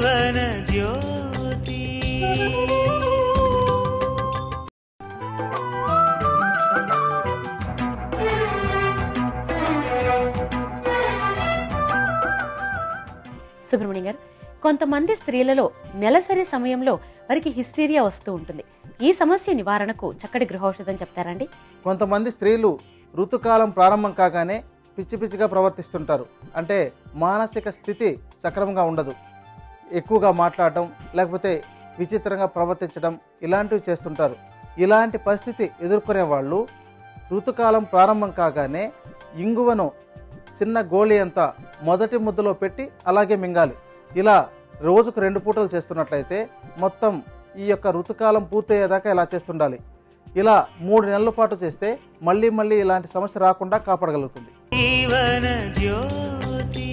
జీవన జ్యోతి. సుబ్రహ్మణ్యం గారు, కొంతమంది స్త్రీలలో నెలసరి సమయంలో వారికి హిస్టీరియా వస్తూ ఉంటుంది. ఈ సమస్య నివారణకు చక్కటి గృహౌషధం చెప్తారండి? కొంతమంది స్త్రీలు ఋతుకాలం ప్రారంభం కాగానే పిచ్చి పిచ్చిగా ప్రవర్తిస్తుంటారు. అంటే మానసిక స్థితి సక్రమంగా ఉండదు, ఎక్కువగా మాట్లాడటం లేకపోతే విచిత్రంగా ప్రవర్తించడం ఇలాంటివి చేస్తుంటారు. ఇలాంటి పరిస్థితి ఎదుర్కొనే వాళ్ళు ఋతుకాలం ప్రారంభం కాగానే ఇంగువను చిన్న గోళీ అంతా మొదటి ముద్దలో పెట్టి అలాగే మింగాలి. ఇలా రోజుకు 2 పూటలు చేస్తున్నట్లయితే మొత్తం ఈ యొక్క ఋతుకాలం పూర్తయ్యేదాకా ఇలా చేస్తుండాలి. ఇలా 3 నెలల పాటు చేస్తే మళ్ళీ ఇలాంటి సమస్య రాకుండా కాపాడగలుగుతుంది. జీవన జ్యోతి.